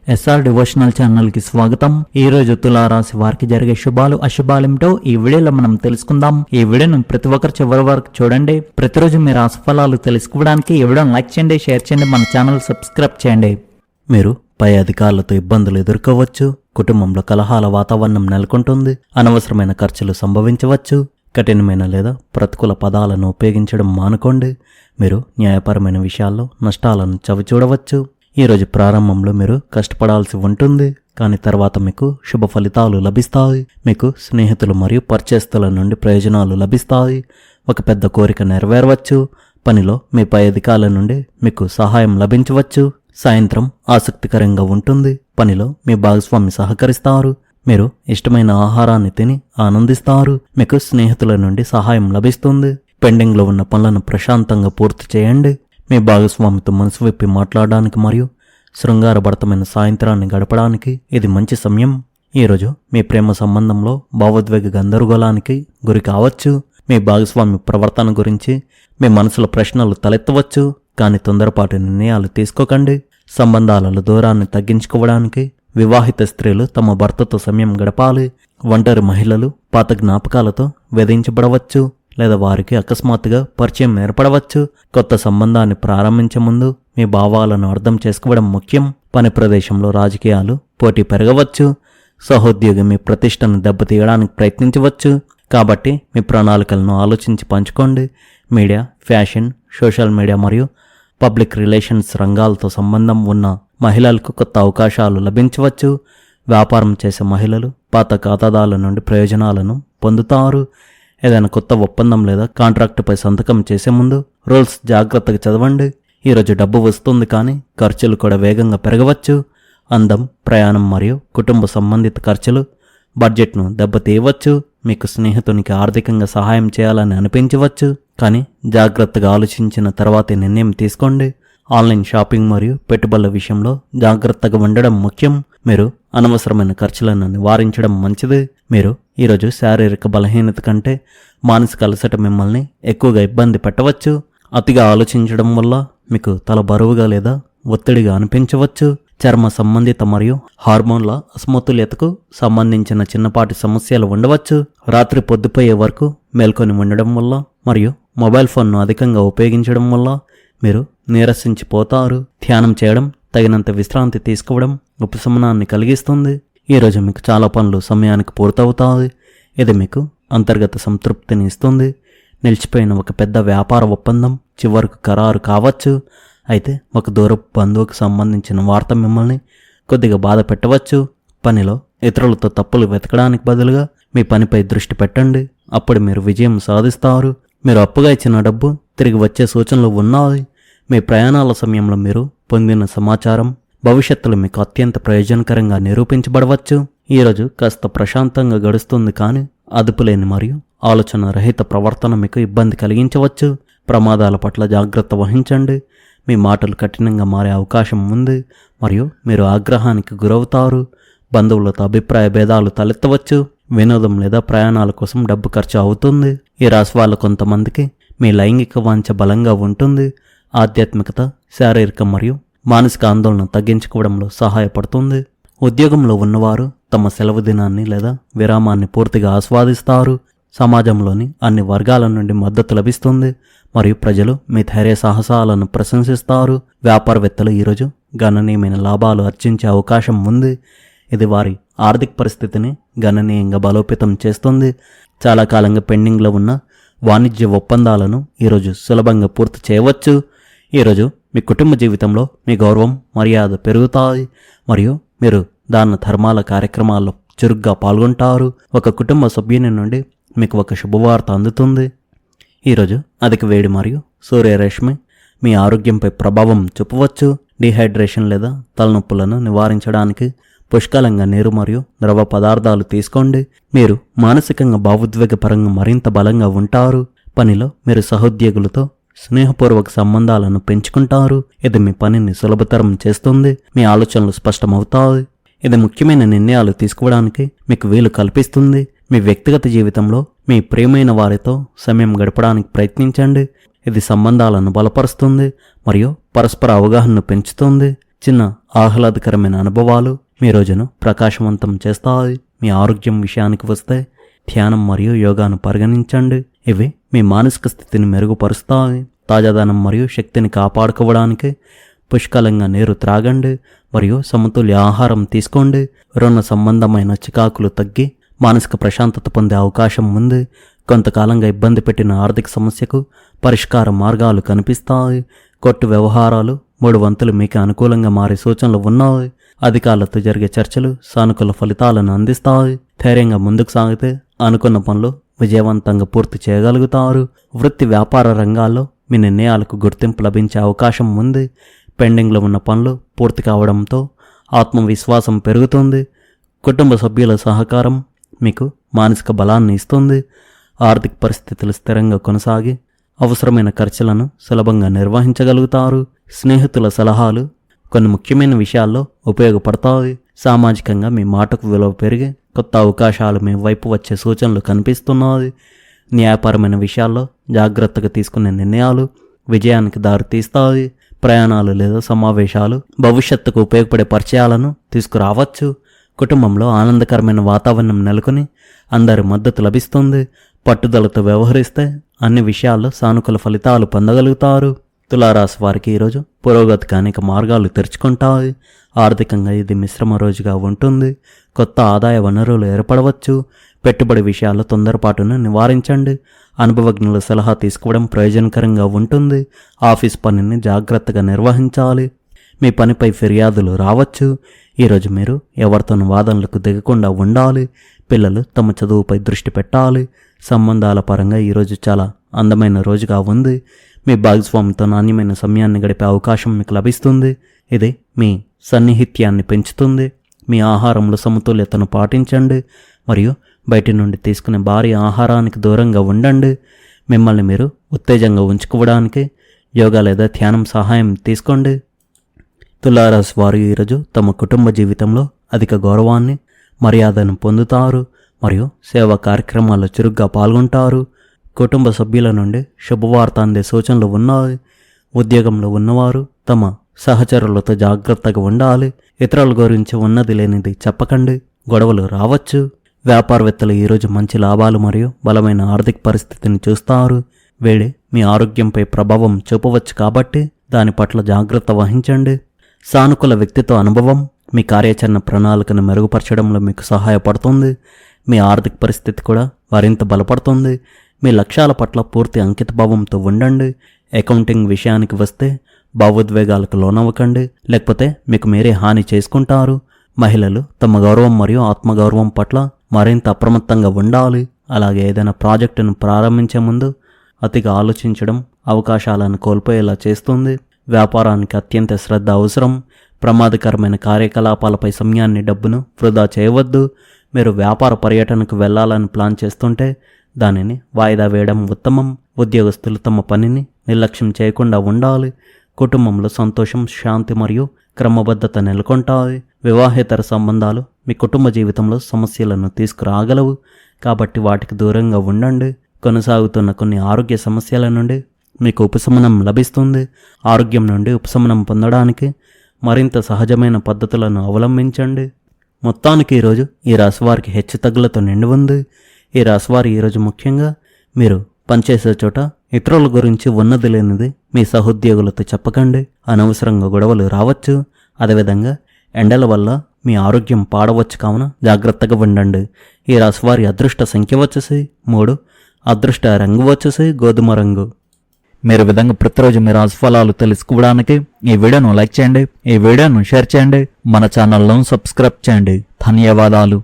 SR devotional channel కి స్వాగతం. ఈ రోజు తులారాశి వారికి జరిగే శుభాలు అశుభాలేమిటో ఈ వీడియోలో మనం తెలుసుకుందాం. ఈ వీడియోను ప్రతి ఒక్కరు చివరి వరకు చూడండి. ప్రతిరోజు మీ రాశి ఫలాలు తెలుసుకోవడానికి ఈ వీడియోను లైక్ చేయండి, షేర్ చేయండి, మన ఛానల్ సబ్స్క్రైబ్ చేయండి. మీరు పై అధికారులతో ఇబ్బందులు ఎదుర్కోవచ్చు. కుటుంబంలో కలహాల వాతావరణం నెలకొంటుంది. అనవసరమైన ఖర్చులు సంభవించవచ్చు. కఠినమైన లేదా ప్రతికూల పదాలను ఉపయోగించడం మానుకోండి. మీరు న్యాయపరమైన విషయాల్లో నష్టాలను చవిచూడవచ్చు. ఈరోజు ప్రారంభంలో మీరు కష్టపడాల్సి ఉంటుంది, కానీ తర్వాత మీకు శుభ ఫలితాలు లభిస్తాయి. మీకు స్నేహితులు మరియు పరిచయస్తుల నుండి ప్రయోజనాలు లభిస్తాయి. ఒక పెద్ద కోరిక నెరవేరవచ్చు. పనిలో మీ పై అధికారుల నుండి మీకు సహాయం లభించవచ్చు. సాయంత్రం ఆసక్తికరంగా ఉంటుంది. పనిలో మీ భాగస్వామి సహకరిస్తారు. మీరు ఇష్టమైన ఆహారాన్ని తిని ఆనందిస్తారు. మీకు స్నేహితుల నుండి సహాయం లభిస్తుంది. పెండింగ్లో ఉన్న పనులను ప్రశాంతంగా పూర్తి చేయండి. మీ భాగస్వామితో మనసు విప్పి మాట్లాడడానికి మరియు శృంగారభరితమైన సాయంత్రాన్ని గడపడానికి ఇది మంచి సమయం. ఈరోజు మీ ప్రేమ సంబంధంలో భావోద్వేగ గందరగోళానికి గురి కావచ్చు. మీ భాగస్వామి ప్రవర్తన గురించి మీ మనసులో ప్రశ్నలు తలెత్తవచ్చు, కానీ తొందరపాటు నిర్ణయాలు తీసుకోకండి. సంబంధాలలో దూరాన్ని తగ్గించుకోవడానికి వివాహిత స్త్రీలు తమ భర్తతో సమయం గడపాలి. ఒంటరి మహిళలు పాత జ్ఞాపకాలతో వేధించబడవచ్చు లేదా వారికి అకస్మాత్తుగా పరిచయం ఏర్పడవచ్చు. కొత్త సంబంధాన్ని ప్రారంభించే ముందు మీ భావాలను అర్థం చేసుకోవడం ముఖ్యం. పని ప్రదేశంలో రాజకీయాలు పోటీ పెరగవచ్చు. సహోద్యోగి మీ ప్రతిష్టను దెబ్బతీయడానికి ప్రయత్నించవచ్చు. కాబట్టి మీ ప్రణాళికలను ఆలోచించి పంచుకోండి. మీడియా, ఫ్యాషన్, సోషల్ మీడియా మరియు పబ్లిక్ రిలేషన్స్ రంగాలతో సంబంధం ఉన్న మహిళలకు కొత్త అవకాశాలు లభించవచ్చు. వ్యాపారం చేసే మహిళలు పాత ఖాతాదారుల నుండి ప్రయోజనాలను పొందుతారు. ఏదైనా కొత్త ఒప్పందం లేదా కాంట్రాక్టుపై సంతకం చేసే ముందు రూల్స్ జాగ్రత్తగా చదవండి. ఈరోజు డబ్బు వస్తుంది, కానీ ఖర్చులు కూడా వేగంగా పెరగవచ్చు. అందం, ప్రయాణం మరియు కుటుంబ సంబంధిత ఖర్చులు బడ్జెట్ను దెబ్బతీయవచ్చు. మీకు స్నేహితునికి ఆర్థికంగా సహాయం చేయాలని అనిపించవచ్చు, కానీ జాగ్రత్తగా ఆలోచించిన తర్వాతే నిర్ణయం తీసుకోండి. ఆన్లైన్ షాపింగ్ మరియు పెట్టుబడుల విషయంలో జాగ్రత్తగా ఉండడం ముఖ్యం. మీరు అనవసరమైన ఖర్చులను నివారించడం మంచిది. మీరు ఈరోజు శారీరక బలహీనత కంటే మానసిక అలసట మిమ్మల్ని ఎక్కువగా ఇబ్బంది పెట్టవచ్చు. అతిగా ఆలోచించడం వల్ల మీకు తల బరువుగా లేదా ఒత్తిడిగా అనిపించవచ్చు. చర్మ సంబంధిత మరియు హార్మోన్ల అసమతుల్యతకు సంబంధించిన చిన్నపాటి సమస్యలు ఉండవచ్చు. రాత్రి పొద్దుపోయే వరకు మేల్కొని ఉండడం వల్ల మరియు మొబైల్ ఫోన్ను అధికంగా ఉపయోగించడం వల్ల మీరు నీరసించిపోతారు. ధ్యానం చేయడం, తగినంత విశ్రాంతి తీసుకోవడం ఉపశమనాన్ని కలిగిస్తుంది. ఈరోజు మీకు చాలా పనులు సమయానికి పూర్తవుతాయి. ఇది మీకు అంతర్గత సంతృప్తిని ఇస్తుంది. నిలిచిపోయిన ఒక పెద్ద వ్యాపార ఒప్పందం చివరకు ఖరారు కావచ్చు. అయితే ఒక దూరపు బంధువుకు సంబంధించిన వార్త మిమ్మల్ని కొద్దిగా బాధ పెట్టవచ్చు. పనిలో ఇతరులతో తప్పులు వెతకడానికి బదులుగా మీ పనిపై దృష్టి పెట్టండి. అప్పుడు మీరు విజయం సాధిస్తారు. మీరు అప్పుగా ఇచ్చిన డబ్బు తిరిగి వచ్చే సూచనలు ఉన్నాయి. మీ ప్రయాణాల సమయంలో మీరు పొందిన సమాచారం భవిష్యత్తులో మీకు అత్యంత ప్రయోజనకరంగా నిరూపించబడవచ్చు. ఈరోజు కాస్త ప్రశాంతంగా గడుస్తుంది, కానీ అదుపులేని మరియు ఆలోచన రహిత ప్రవర్తన మీకు ఇబ్బంది కలిగించవచ్చు. ప్రమాదాల పట్ల జాగ్రత్త వహించండి. మీ మాటలు కఠినంగా మారే అవకాశం ఉంది మరియు మీరు ఆగ్రహానికి గురవుతారు. బంధువులతో అభిప్రాయ భేదాలు తలెత్తవచ్చు. వినోదం లేదా ప్రయాణాల కోసం డబ్బు ఖర్చు అవుతుంది. ఈ రాశి వాళ్ళ కొంతమందికి మీ లైంగిక వాంఛ బలంగా ఉంటుంది. ఆధ్యాత్మికత శారీరక మరియు మానసిక ఆందోళన తగ్గించుకోవడంలో సహాయపడుతుంది. ఉద్యోగంలో ఉన్నవారు తమ సెలవు దినాన్ని లేదా విరామాన్ని పూర్తిగా ఆస్వాదిస్తారు. సమాజంలోని అన్ని వర్గాల నుండి మద్దతు లభిస్తుంది మరియు ప్రజలు మీ ధైర్య సాహసాలను ప్రశంసిస్తారు. వ్యాపారవేత్తలు ఈరోజు గణనీయమైన లాభాలు ఆర్జించే అవకాశం ఉంది. ఇది వారి ఆర్థిక పరిస్థితిని గణనీయంగా బలోపేతం చేస్తుంది. చాలా కాలంగా పెండింగ్లో ఉన్న వాణిజ్య ఒప్పందాలను ఈరోజు సులభంగా పూర్తి చేయవచ్చు. ఈరోజు మీ కుటుంబ జీవితంలో మీ గౌరవం, మర్యాద పెరుగుతాయి మరియు మీరు దాన ధర్మాల కార్యక్రమాల్లో చురుగ్గా పాల్గొంటారు. ఒక కుటుంబ సభ్యుని నుండి మీకు ఒక శుభవార్త అందుతుంది. ఈరోజు అధిక వేడి మరియు సూర్యరశ్మి మీ ఆరోగ్యంపై ప్రభావం చూపవచ్చు. డిహైడ్రేషన్ లేదా తలనొప్పులను నివారించడానికి పుష్కలంగా నీరు మరియు ద్రవ పదార్థాలు తీసుకోండి. మీరు మానసికంగా భావోద్వేగపరంగా మరింత బలంగా ఉంటారు. పనిలో మీరు సహోద్యోగులతో స్నేహపూర్వక సంబంధాలను పెంచుకుంటారు. ఇది మీ పనిని సులభతరం చేస్తుంది. మీ ఆలోచనలు స్పష్టమవుతాయి. ఇది ముఖ్యమైన నిర్ణయాలు తీసుకోవడానికి మీకు వీలు కల్పిస్తుంది. మీ వ్యక్తిగత జీవితంలో మీ ప్రియమైన వారితో సమయం గడపడానికి ప్రయత్నించండి. ఇది సంబంధాలను బలపరుస్తుంది మరియు పరస్పర అవగాహనను పెంచుతుంది. చిన్న ఆహ్లాదకరమైన అనుభవాలు మీ రోజును ప్రకాశవంతం చేస్తాయి. మీ ఆరోగ్యం విషయానికి వస్తే ధ్యానం మరియు యోగాను పరిగణించండి. ఇవి మీ మానసిక స్థితిని మెరుగుపరుస్తాయి. తాజాదనం మరియు శక్తిని కాపాడుకోవడానికి పుష్కలంగా నీరు త్రాగండి మరియు సమతుల్య ఆహారం తీసుకోండి. రుణ సంబంధమైన చికాకులు తగ్గి మానసిక ప్రశాంతత పొందే అవకాశం ఉంది. కొంతకాలంగా ఇబ్బంది పెట్టిన ఆర్థిక సమస్యకు పరిష్కార మార్గాలు కనిపిస్తాయి. కొట్టు వ్యవహారాలు 3 వంతులు మీకు అనుకూలంగా మారే సూచనలు ఉన్నాయి. అధికారులతో జరిగే చర్చలు సానుకూల ఫలితాలను అందిస్తాయి. ధైర్యంగా ముందుకు సాగితే అనుకున్న పనులు విజయవంతంగా పూర్తి చేయగలుగుతారు. వృత్తి వ్యాపార రంగాల్లో మీ నిర్ణయాలకు గుర్తింపు లభించే అవకాశం ఉంది. పెండింగ్లో ఉన్న పనులు పూర్తి కావడంతో ఆత్మవిశ్వాసం పెరుగుతుంది. కుటుంబ సభ్యుల సహకారం మీకు మానసిక బలాన్ని ఇస్తుంది. ఆర్థిక పరిస్థితులు స్థిరంగా కొనసాగి అవసరమైన ఖర్చులను సులభంగా నిర్వహించగలుగుతారు. స్నేహితుల సలహాలు కొన్ని ముఖ్యమైన విషయాల్లో ఉపయోగపడతాయి. సామాజికంగా మీ మాటకు విలువ పెరిగి కొత్త అవకాశాలు మీ వైపు వచ్చే సూచనలు కనిపిస్తున్నాయి. న్యాయపరమైన విషయాల్లో జాగ్రత్తగా తీసుకునే నిర్ణయాలు విజయానికి దారితీస్తాయి. ప్రయాణాలు లేదా సమావేశాలు భవిష్యత్తుకు ఉపయోగపడే పరిచయాలను తీసుకురావచ్చు. కుటుంబంలో ఆనందకరమైన వాతావరణం నెలకొని అందరి మద్దతు లభిస్తుంది. పట్టుదలతో వ్యవహరిస్తే అన్ని విషయాల్లో సానుకూల ఫలితాలు పొందగలుగుతారు. తులారాశి వారికి ఈరోజు పురోగతికి అనేక మార్గాలు తెరుచుకుంటాయి. ఆర్థికంగా ఇది మిశ్రమ రోజుగా ఉంటుంది. కొత్త ఆదాయ వనరులు ఏర్పడవచ్చు. పెట్టుబడి విషయాల్లో తొందరపాటును నివారించండి. అనుభవజ్ఞుల సలహా తీసుకోవడం ప్రయోజనకరంగా ఉంటుంది. ఆఫీస్ పనిని జాగ్రత్తగా నిర్వహించాలి. మీ పనిపై ఫిర్యాదులు రావచ్చు. ఈరోజు మీరు ఎవరితోనూ వాదనలకు దిగకుండా ఉండాలి. పిల్లలు తమ చదువుపై దృష్టి పెట్టాలి. సంబంధాల పరంగా ఈరోజు చాలా అందమైన రోజుగా ఉంది. మీ భాగస్వామితో నాణ్యమైన సమయాన్ని గడిపే అవకాశం మీకు లభిస్తుంది. ఇది మీ సన్నిహిత్యాన్ని పెంచుతుంది. మీ ఆహారంలో సమతుల్యతను పాటించండి మరియు బయటి నుండి తీసుకునే భారీ ఆహారానికి దూరంగా ఉండండి. మిమ్మల్ని మీరు ఉత్తేజంగా ఉంచుకోవడానికి యోగా లేదా ధ్యానం సహాయం తీసుకోండి. తులారాశి వారు ఈరోజు తమ కుటుంబ జీవితంలో అధిక గౌరవాన్ని మర్యాదను పొందుతారు మరియు సేవా కార్యక్రమాల్లో చురుగ్గా పాల్గొంటారు. కుటుంబ సభ్యుల నుండి శుభవార్త అందే సూచనలు ఉన్నాయి. ఉద్యోగంలో ఉన్నవారు తమ సహచరులతో జాగ్రత్తగా ఉండాలి. ఇతరుల గురించి ఉన్నది లేనిది చెప్పకండి. గొడవలు రావచ్చు. వ్యాపారవేత్తలు ఈరోజు మంచి లాభాలు మరియు బలమైన ఆర్థిక పరిస్థితిని చూస్తారు. వేడి మీ ఆరోగ్యంపై ప్రభావం చూపవచ్చు కాబట్టి దాని పట్ల జాగ్రత్త వహించండి. సానుకూల వ్యక్తిత్వ అనుభవం మీ కార్యాచరణ ప్రణాళికను మెరుగుపరచడంలో మీకు సహాయపడుతుంది. మీ ఆర్థిక పరిస్థితి కూడా మరింత బలపడుతుంది. మీ లక్ష్యాల పట్ల పూర్తి అంకితభావంతో ఉండండి. అకౌంటింగ్ విషయానికి వస్తే భావోద్వేగాలకు లోనవ్వకండి, లేకపోతే మీకు మీరే హాని చేసుకుంటారు. మహిళలు తమ గౌరవం మరియు ఆత్మగౌరవం పట్ల మరింత అప్రమత్తంగా ఉండాలి. అలాగే ఏదైనా ప్రాజెక్టును ప్రారంభించే ముందు అతిగా ఆలోచించడం అవకాశాలను కోల్పోయేలా చేస్తుంది. వ్యాపారానికి అత్యంత శ్రద్ధ అవసరం. ప్రమాదకరమైన కార్యకలాపాలపై సమయాన్ని డబ్బును వృధా చేయవద్దు. మీరు వ్యాపార పర్యటనకు వెళ్లాలని ప్లాన్ చేస్తుంటే దానిని వాయిదా వేయడం ఉత్తమం. ఉద్యోగస్తులు తమ పనిని నిర్లక్ష్యం చేయకుండా ఉండాలి. కుటుంబంలో సంతోషం, శాంతి మరియు క్రమబద్ధత నెలకొంటాయి. వివాహేతర సంబంధాలు మీ కుటుంబ జీవితంలో సమస్యలను తీసుకురాగలవు కాబట్టి వాటికి దూరంగా ఉండండి. కొనసాగుతున్న కొన్ని ఆరోగ్య సమస్యల నుండి మీకు ఉపశమనం లభిస్తుంది. ఆరోగ్యం నుండి ఉపశమనం పొందడానికి మరింత సహజమైన పద్ధతులను అవలంబించండి. మొత్తానికి ఈరోజు ఈ రాశివారికి హెచ్చుతగ్గులతో నిండి ఉంది. ఈ రాశివారి ఈరోజు ముఖ్యంగా మీరు పనిచేసే చోట ఇతరుల గురించి ఉన్నది లేనిది మీ సహోద్యోగులతో చెప్పకండి. అనవసరంగా గొడవలు రావచ్చు. అదేవిధంగా ఎండల వల్ల మీ ఆరోగ్యం పాడవచ్చు కావున జాగ్రత్తగా ఉండండి. ఈ రాశివారి అదృష్ట సంఖ్య వచ్చేసి 3, అదృష్ట రంగు వచ్చేసి గోధుమ రంగు. మీరు విధంగా ప్రతిరోజు మీ రాశి ఫలాలు తెలుసుకోవడానికి ఈ వీడియోను లైక్ చేయండి, ఈ వీడియోను షేర్ చేయండి, మన ఛానల్ను సబ్స్క్రైబ్ చేయండి. ధన్యవాదాలు.